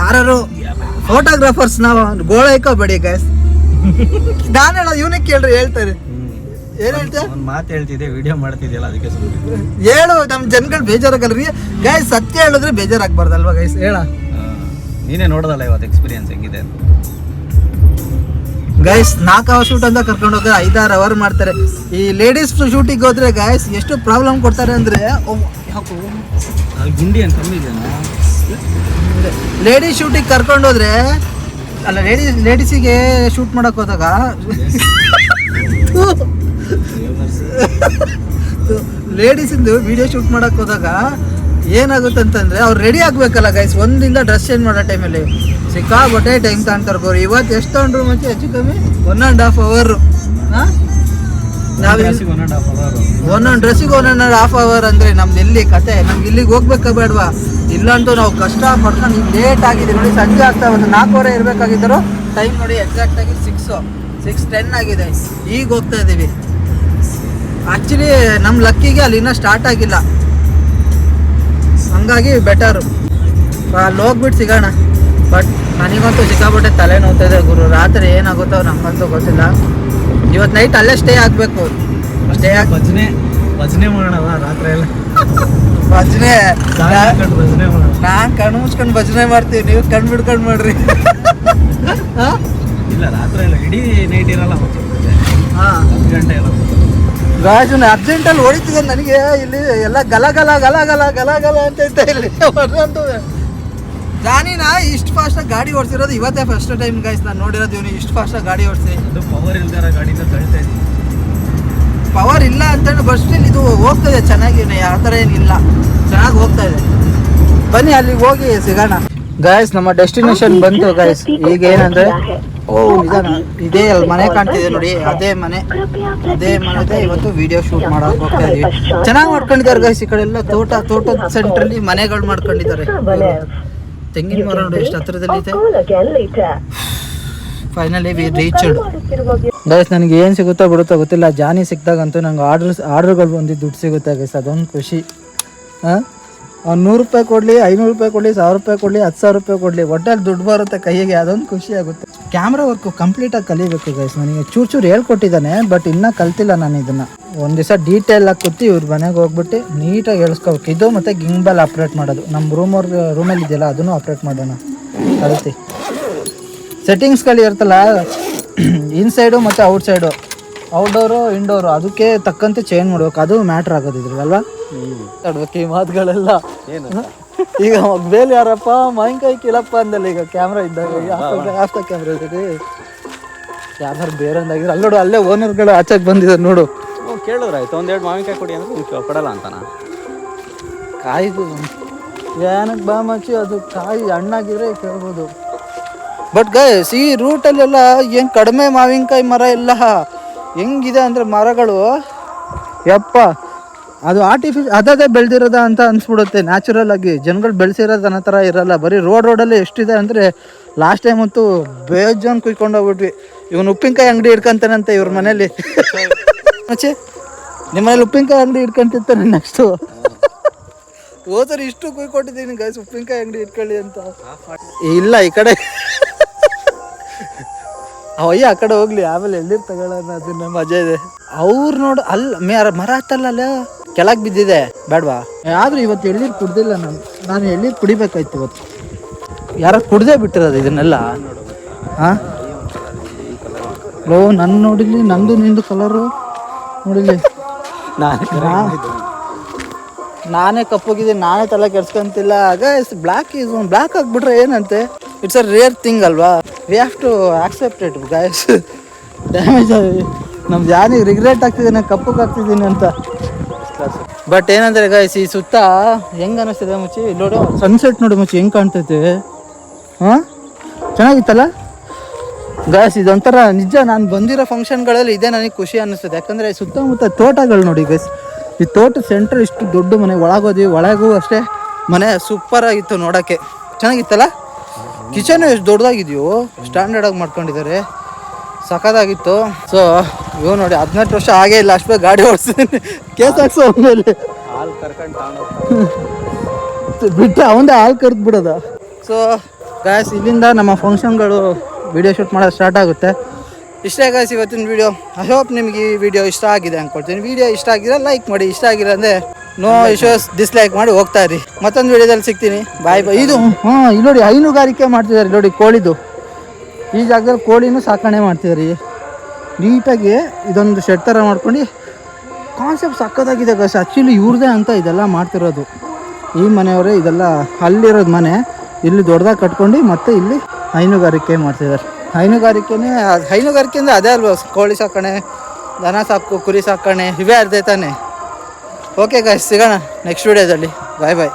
ಯಾರು ಫೋಟೋಗ್ರಾಫರ್ಸ್, ನಾವು ಗೋಳೈಕೋಬೇಡಿ ಗೈಸ್. ನಾನು ಹೇಳೋದು ಇವನಿಗೆ ಕೇಳ್ರಿ, ಹೇಳ್ತಾರೆ. ಏನು ಹೇಳ್ತಾರೆ? ಒಂದು ಮಾತು ಹೇಳ್ತಿದ್ದೆ, ವಿಡಿಯೋ ಮಾಡ್ತಿದ್ಯಲ್ಲ ಅದಕ್ಕೆ ಹೇಳು. ನಮ್ಮ ಜನಗಳು ಬೇಜಾರಾಗಲ್ರಿ ಗೈಸ್, ಸತ್ಯ ಹೇಳಿದ್ರೆ ಬೇಜಾರಾಗಬಾರ್ದಲ್ವಾ ಗೈಸ್, ಹೇಳ. ನೀನೇ ನೋಡೋದಲ್ಲ ಇವತ್ತು ಎಕ್ಸ್ಪೀರಿಯನ್ಸ್ ಹೆಂಗಿದೆ ಗೈಸ್. 4 ಅವರ್ ಶೂಟ್ ಅಂತ ಕರ್ಕೊಂಡು ಹೋದ್ರೆ 5-6 ಅವರ್ ಮಾಡ್ತಾರೆ. ಈ ಲೇಡೀಸ್ ಶೂಟಿಗೆ ಹೋದ್ರೆ ಗೈಸ್ ಎಷ್ಟು ಪ್ರಾಬ್ಲಮ್ ಕೊಡ್ತಾರೆ ಅಂದರೆ, ಗುಂಡಿ ಅಂತ ಕಮ್ಮಿ ಇದೆ. ಲೇಡೀಸ್ ಶೂಟಿಗೆ ಕರ್ಕೊಂಡು ಹೋದ್ರೆ ಅಲ್ಲ, ಲೇಡೀಸಿಗೆ ಶೂಟ್ ಮಾಡೋಕೆ ಹೋದಾಗ ಲೇಡೀಸಿಂದು ವಿಡಿಯೋ ಶೂಟ್ ಮಾಡೋಕೆ ಹೋದಾಗ ಏನಾಗುತ್ತೆ ಅಂತಂದರೆ, ಅವ್ರು ರೆಡಿ ಆಗಬೇಕಲ್ಲ ಗೈಸ್. ಒಂದಿಂದ ಡ್ರೆಸ್ ಚೇಂಜ್ ಮಾಡೋ ಟೈಮಲ್ಲಿ ಸಿಕ್ಕಾಬಟ್ಟೆ ಟೈಮ್ ತಗೊಂತಾರೆ ಗೋರು. ಇವತ್ತು ಎಷ್ಟು ತೊಗೊಂಡ್ರು ಮತ್ತೆ ಹೆಚ್ಚು ಕಮ್ಮಿ 1.5 ಅವರ್. ನಾವೇ ಒಂದೊಂದು ಡ್ರೆಸ್ಸಿಗೆ 1.5 ಅವರ್ ಅಂದರೆ ನಮ್ದು ಎಲ್ಲಿ ಕತೆ? ನಮ್ಗೆ ಇಲ್ಲಿಗೆ ಹೋಗ್ಬೇಕಾ ಬೇಡವಾ? ಇಲ್ಲಂತೂ ನಾವು ಕಷ್ಟ ಪಡ್ಕೊಂಡು ಈಗ ಲೇಟ್ ಆಗಿದೆ ನೋಡಿ, ಸಂಜೆ ಆಗ್ತಾ ಒಂದು 4 ಅವರೇ ಇರಬೇಕಾಗಿದ್ದರು. ಟೈಮ್ ನೋಡಿ ಎಕ್ಸಾಕ್ಟಾಗಿ 6:10 ಆಗಿದೆ. ಈಗ ಹೋಗ್ತಾ ಇದ್ದೀವಿ. ಆ್ಯಕ್ಚುಲಿ ನಮ್ಮ ಲಕ್ಕಿಗೆ ಅಲ್ಲಿ ಇನ್ನೂ ಸ್ಟಾರ್ಟ್ ಆಗಿಲ್ಲ, ಹಂಗಾಗಿ ಬೆಟರು ಅಲ್ಲಿ ಹೋಗ್ಬಿಟ್ಟು ಸಿಗೋಣ. ಬಟ್ ನನಗಂತೂ ಸಿಕ್ಕಾಪಟ್ಟೆ ತಲೆ ನೋವ್ತಾ ಇದೆ ಗುರು. ರಾತ್ರಿ ಏನಾಗುತ್ತೋ ನಮಗಂತೂ ಗೊತ್ತಿಲ್ಲ. ಇವತ್ತು ನೈಟ್ ಅಲ್ಲೇ ಸ್ಟೇ ಆಗಬೇಕು. ಭಜನೆ ಮಾಡೋಣ ರಾತ್ರಿ ಎಲ್ಲ. ಭಜನೆ ಮಾಡೋಣ. ನಾನು ಕಣ್ಣು ಮುಚ್ಕೊಂಡು ಭಜನೆ ಮಾಡ್ತೀವಿ, ನೀವು ಕಣ್ಣು ಬಿಡ್ಕೊಂಡು ಮಾಡ್ರಿ. ಇಲ್ಲ ರಾತ್ರಿ ಎಲ್ಲ ಇಡೀ ನೈಟ್ ಇರಲ್ಲ. ಹಾಂ 10 ಗಂಟೆ ಎಲ್ಲ ಗಾಜು ಅರ್ಜೆಂಟಲ್ಲಿ ಹೊಡಿತಿದೆ ನನಗೆ. ಇಲ್ಲಿ ಎಲ್ಲ ಗಲ ಅಂತ ಇದ್ದೆ ಇಲ್ಲಿ ಹೊರಂತೂ. ಜಾನಿನ ಇಷ್ಟು ಫಾಸ್ಟಾಗಿ ಗಾಡಿ ಓಡಿಸಿರೋದು ಇವತ್ತೇ ಫಸ್ಟ್ ಟೈಮ್ ಗೈಸ್ ನಾನು ನೋಡಿರೋದು. ಇವನು ಇಷ್ಟು ಫಾಸ್ಟಾಗಿ ಗಾಡಿ ಓಡಿಸಿ. ಅದು ಪವರ್ ಇಲ್ದಾರ ಗಾಡಿನ ತಳ್ತಾ ಇದ್ದೀನಿ. ಪವರ್ ಇಲ್ಲ ಅಂತೇಳಿ ಬಸ್ ಸ್ಟಿಲ್ ಇದು ಹೋಗ್ತಾ ಇದೆ ಚೆನ್ನಾಗಿ, ಯಾವ ಥರ ಏನಿಲ್ಲ, ಚೆನ್ನಾಗಿ ಹೋಗ್ತಾ ಇದೆ. ಬನ್ನಿ ಅಲ್ಲಿಗೆ ಹೋಗಿ ಸಿಗೋಣ ಗೈಸ್. ನಮ್ಮ ಡೆಸ್ಟಿನೇಷನ್ ಬಂತು ಗೈಸ್. ಈಗ ಏನಂದರೆ, ನಿಧಾನ, ಇದೇ ಅಲ್ಲಿ ಮನೆ ಕಾಣ್ತಿದೆ ನೋಡಿ, ಅದೇ ಮನೆದೇ ಇವತ್ತು ವಿಡಿಯೋ ಶೂಟ್ ಮಾಡೋಕೆ ಹೋಗ್ತಾ ಇದೀವಿ. ಚೆನ್ನಾಗಿ ಮಾಡ್ಕೊಂಡಿದ್ದಾರೆ ಗೈಸ್. ಈ ಕಡೆ ಎಲ್ಲ ತೋಟದ ಸೆಂಟ್ರಲ್ಲಿ ಮನೆಗಳು ಮಾಡ್ಕೊಂಡಿದ್ದಾರೆ. ತೆಂಗಿನ ಮರ ನೋಡಿ ಎಷ್ಟು ಹತ್ರದಲ್ಲಿ ಇದೆ. Finally we reached. ಗೈಸ್ ನನಗೆ ಏನು ಸಿಗುತ್ತೋ ಬಿಡುತ್ತೋ ಗೊತ್ತಿಲ್ಲ, ಜಾನಿ ಸಿಕ್ಕಿದಾಗಂತೂ ನಂಗೆ ಆರ್ಡ್ರ್ಗಳು ಬಂದಿದ್ದು ದುಡ್ಡು ಸಿಗುತ್ತೆ ಗೈಸ್, ಅದೊಂದು ಖುಷಿ. ಹಾಂ, ಅವ್ನು 100 ರೂಪಾಯಿ ಕೊಡಲಿ, 500 ರೂಪಾಯಿ ಕೊಡಲಿ, 1000 ರೂಪಾಯಿ ಕೊಡಲಿ, 10,000 ರೂಪಾಯಿ ಕೊಡಲಿ, ಒಟ್ಟಲ್ಲಿ ದುಡ್ಡು ಬರುತ್ತೆ ಕೈಗೆ, ಅದೊಂದು ಖುಷಿ ಆಗುತ್ತೆ. ಕ್ಯಾಮ್ರಾ ವರ್ಕು ಕಂಪ್ಲೀಟಾಗಿ ಕಲಿಬೇಕು ಗೈಸ್. ನನಗೆ ಚೂರು ಹೇಳ್ಕೊಟ್ಟಿದ್ದಾನೆ, ಬಟ್ ಇನ್ನೂ ಕಲ್ತಿಲ್ಲ ನಾನು ಇದನ್ನು. ಒಂದು ದಿವಸ ಡೀಟೇಲಾಗಿ ಕೂತಿ ಇವ್ರ ಮನೆಗೆ ಹೋಗ್ಬಿಟ್ಟು ನೀಟಾಗಿ ಹೇಳ್ಸ್ಕೋಬೇಕು. ಇದು ಮತ್ತು ಗಿಂಬಲ್ ಆಪ್ರೇಟ್ ಮಾಡೋದು, ನಮ್ಮ ರೂಮಲ್ಲಿ ಇದೆಯಲ್ಲ ಅದನ್ನು ಆಪ್ರೇಟ್ ಮಾಡೋಣ ಕಲಿತಿ. ಸೆಟ್ಟಿಂಗ್ಸ್ಗಳು ಇರುತ್ತಲ್ಲ, ಇನ್ಸೈಡು ಮತ್ತು ಔಟ್ಸೈಡು, ಔಟ್ಡೋರು ಇಂಡೋರು, ಅದಕ್ಕೆ ತಕ್ಕಂತೆ ಚೇಂಜ್ ಮಾಡ್ಬೇಕು, ಅದು ಮ್ಯಾಟ್ರ್ ಆಗೋದು ಇದ್ರಲ್ವಾ. ತಡ್ಬೇಕು ಈ ಮಾತುಗಳೆಲ್ಲ. ಈಗ ಬೇಲ್ ಯಾರಪ್ಪ ಮಾವಿನಕಾಯಿ ಕೀಳಪ್ಪ ಅಂದಲ್ಲ ಈಗ ಕ್ಯಾಮ್ರಾ ಇದ್ದಾಗ, ಆಫ್ತ ಕ್ಯಾಮ್ರಾ ಇದ್ದೀರಿ ಯಾರು ಬೇರೆ ಅಂದಾಗಿರೋ ಅಲ್ಲೋಡು, ಅಲ್ಲೇ ಓನರ್ಗಳು ಆಚೆಗೆ ಬಂದಿದ್ದಾರೆ ನೋಡು. ಕೇಳಿದ್ರೆ ಆಯ್ತು, 1-2 ಮಾವಿನಕಾಯಿ ಕೊಡಿ ಅಂದ್ರೆ ಕೊಡಲ್ಲ ಅಂತಾನ. ಕಾಯಿದು ಏನಕ್ಕೆ ಬಾ ಮಚ್ಚಿ, ಅದು ಕಾಯಿ ಹಣ್ಣಾಗಿದ್ರೆ ಕೇಳ್ಬೋದು. ಬಟ್ ಗೈಸ್ ಈ ರೂಟಲ್ಲೆಲ್ಲ ಏನು ಕಡಿಮೆ ಮಾವಿನಕಾಯಿ ಮರ ಎಲ್ಲ ಹೆಂಗಿದೆ ಅಂದರೆ ಮರಗಳು, ಯಪ್ಪ ಅದು ಅದೇ ಬೆಳೆದಿರೋದ ಅಂತ ಅನ್ಸ್ಬಿಡುತ್ತೆ. ನ್ಯಾಚುರಲ್ ಆಗಿ ಜನಗಳು ಬೆಳೆಸಿರೋದು ಅನ್ನೋ ಥರ ಇರಲ್ಲ. ಬರೀ ರೋಡಲ್ಲಿ ಎಷ್ಟಿದೆ ಅಂದರೆ ಲಾಸ್ಟ್ ಟೈಮ್ ಅಂತೂ ಬೇಜಾನ್ ಕುಯ್ಕೊಂಡು ಹೋಗ್ಬಿಟ್ವಿ. ಇವನು ಉಪ್ಪಿನಕಾಯಿ ಅಂಗಡಿ ಇಟ್ಕೊಂತಾನಂತೆ ಇವ್ರ ಮನೇಲಿ. ಮಚ್ಚಿ ನಿಮ್ಮ ಮನೇಲಿ ಉಪ್ಪಿನಕಾಯಿ ಅಂಗಡಿ ಇಟ್ಕೊಂತಿರ್ತಾನೆ ನೆಕ್ಸ್ಟು. ಹೋದ್ರೆ ಇಷ್ಟು ಕುಯ್ಕೊಟ್ಟಿದ್ದೀನಿ ಗೈಸ್, ಉಪ್ಪಿನಕಾಯಿ ಅಂಗಡಿ ಇಟ್ಕೊಳ್ಳಿ ಅಂತ. ಇಲ್ಲ ಈ ಕಡೆ ಅವಯ್ಯ ಆ ಕಡೆ ಹೋಗ್ಲಿ, ಆಮೇಲೆ ಎಳ್ನೀರು ತಗೊಳ್ಳೋಣ, ಅದನ್ನ ಮಜಾ ಇದೆ. ಅವ್ರು ನೋಡು ಅಲ್ಲಿ ಮರ ಹತ್ತಲ್ಲ, ಅಲ್ಲ ಕೆಳಗೆ ಬಿದ್ದಿದೆ, ಬೇಡವಾ. ಆದರೂ ಇವತ್ತು ಎಳ್ನೀರು ಕುಡ್ದಿಲ್ಲ ನಾನು ಎಳ್ನೀರು ಕುಡಿಬೇಕಾಯ್ತು ಇವತ್ತು. ಯಾರು ಕುಡ್ದೇ ಬಿಟ್ಟಿರೋದು ಇದನ್ನೆಲ್ಲ. ಹಾಂ ಲೋ ನನ್ನ ನೋಡಿಲಿ, ನಂದು ನಿಂದು ಕಲರು ನೋಡಿಲಿ. ನಾನೇ ಕಪ್ಪೋಗಿದ್ದೀನಿ, ನಾನೇ ತಲೆ ಕೆಡ್ಸ್ಕೊಂತಿಲ್ಲ. ಗೈಸ್ ಬ್ಲ್ಯಾಕ್ ಆಗಿಬಿಟ್ರೆ ಏನಂತೆ, ಇಟ್ಸ್ ಅ ರೇರ್ ಥಿಂಗ್ ಅಲ್ವಾ. We have to accept it guys. Damage ನಮ್ದು ಯಾರಿಗೆ ರಿಗ್ರೆಟ್ ಆಗ್ತಿದ್ದೀನಿ ಕಪ್ಪಗೆ ಆಗ್ತಿದ್ದೀನಿ ಅಂತ. ಬಟ್ ಏನಂದರೆ ಗೈಸ್ ಈ ಸುತ್ತ ಹೆಂಗೆ ಅನ್ನಿಸ್ತಿದೆ ಮುಚ್ಚಿ, ನೋಡು ಸನ್ಸೆಟ್ ನೋಡಿ ಮುಚ್ಚಿ ಹೆಂಗೆ ಕಾಣ್ತೈತೆ. ಹಾಂ ಚೆನ್ನಾಗಿತ್ತಲ್ಲ ಗೈಸ್. ಇದೊಂಥರ ನಿಜ, ನಾನು ಬಂದಿರೋ ಫಂಕ್ಷನ್ಗಳಲ್ಲಿ ಇದೇ ನನಗೆ ಖುಷಿ ಅನ್ನಿಸ್ತದೆ. ಯಾಕಂದರೆ ಸುತ್ತಮುತ್ತ ತೋಟಗಳು ನೋಡಿ ಗೈಸ್. ಈ ತೋಟ ಸೆಂಟ್ರ್ ಇಷ್ಟು ದೊಡ್ಡ ಮನೆ, ಒಳಗೋದ್ವಿ, ಒಳಗೂ ಅಷ್ಟೇ ಮನೆ ಸೂಪರಾಗಿತ್ತು ನೋಡೋಕ್ಕೆ, ಚೆನ್ನಾಗಿತ್ತಲ್ಲ. ಕಿಚನು ಎಷ್ಟು ದೊಡ್ಡದಾಗಿದೆಯೋ, ಸ್ಟ್ಯಾಂಡರ್ಡಾಗಿ ಮಾಡ್ಕೊಂಡಿದ್ದಾರೆ, ಸಖತ್ತಾಗಿತ್ತು. ಸೊ ಇವು ನೋಡಿ 18 ವರ್ಷ ಆಗೇ ಇಲ್ಲ, ಅಷ್ಟು ಗಾಡಿ ಓಡಿಸ್ತೀನಿ, ಕೇಸ್ ಹಾಕ್ಸೋ ಮೇಲೆ ಹಾಲು ಕರ್ಕೊಂಡು ಬಿಟ್ಟು ಅವಂದೇ ಹಾಲು ಕರೆದು ಬಿಡೋದ. ಸೊ ಗಾಯ್ಸ್ ಇಲ್ಲಿಂದ ನಮ್ಮ ಫಂಕ್ಷನ್ಗಳು ವಿಡಿಯೋ ಶೂಟ್ ಮಾಡೋದು ಸ್ಟಾರ್ಟ್ ಆಗುತ್ತೆ. ಇಷ್ಟೇ ಗಾಯ್ಸ್ ಇವತ್ತಿನ ವಿಡಿಯೋ. ಐ ಹೋಪ್ ನಿಮಗೆ ಈ ವಿಡಿಯೋ ಇಷ್ಟ ಆಗಿದೆ ಅಂದ್ಕೊಳ್ತೀನಿ. ವಿಡಿಯೋ ಇಷ್ಟ ಆಗಿದ್ರೆ ಲೈಕ್ ಮಾಡಿ, ಇಷ್ಟ ಆಗಿಲ್ಲ ಅಂದರೆ ನೋ ಇಶ್ಯೂಸ್, ಡಿಸ್ಲೈಕ್ ಮಾಡಿ ಹೋಗ್ತಾ ಇರಿ. ಮತ್ತೊಂದು ವಿಡಿಯೋದಲ್ಲಿ ಸಿಗ್ತೀನಿ, ಬಾಯ್ ಬಾಯ್. ಇದು ಇಲ್ಲಿ ನೋಡಿ ಹೈನುಗಾರಿಕೆ ಮಾಡ್ತಿದ್ದಾರೆ ನೋಡಿ, ಕೋಳಿದು. ಈ ಜಾಗದಲ್ಲಿ ಕೋಳಿನೂ ಸಾಕಣೆ ಮಾಡ್ತಿದ್ದಾರೆ ನೀಟಾಗಿ. ಇದೊಂದು ಶೆಡ್ ಥರ ಮಾಡ್ಕೊಂಡು ಕಾನ್ಸೆಪ್ಟ್ ಸಕ್ಕತ್ತಾಗಿದೆ ಗೈಸ್. ಆ್ಯಕ್ಚುಲಿ ಇವ್ರದ್ದೇ ಅಂತ ಇದೆಲ್ಲ ಮಾಡ್ತಿರೋದು, ಈ ಮನೆಯವರೇ ಇದೆಲ್ಲ. ಅಲ್ಲಿರೋದು ಮನೆ ಇಲ್ಲಿ ದೊಡ್ಡದಾಗಿ ಕಟ್ಕೊಂಡು ಮತ್ತೆ ಇಲ್ಲಿ ಹೈನುಗಾರಿಕೆ ಮಾಡ್ತಿದ್ದಾರೆ. ಹೈನುಗಾರಿಕೆ ಅಂದರೆ ಅದೇ ಅಲ್ವಾ, ಕೋಳಿ ಸಾಕಣೆ, ದನ ಸಾಕು, ಕುರಿ ಸಾಕಣೆ, ಇವೇ ಅರ್ಧ ತಾನೆ. ಓಕೆ ಗೈಸ್, ಸಿಗೋಣ ನೆಕ್ಸ್ಟ್ ವಿಡಿಯೋದಲ್ಲಿ. ಬಾಯ್ ಬಾಯ್.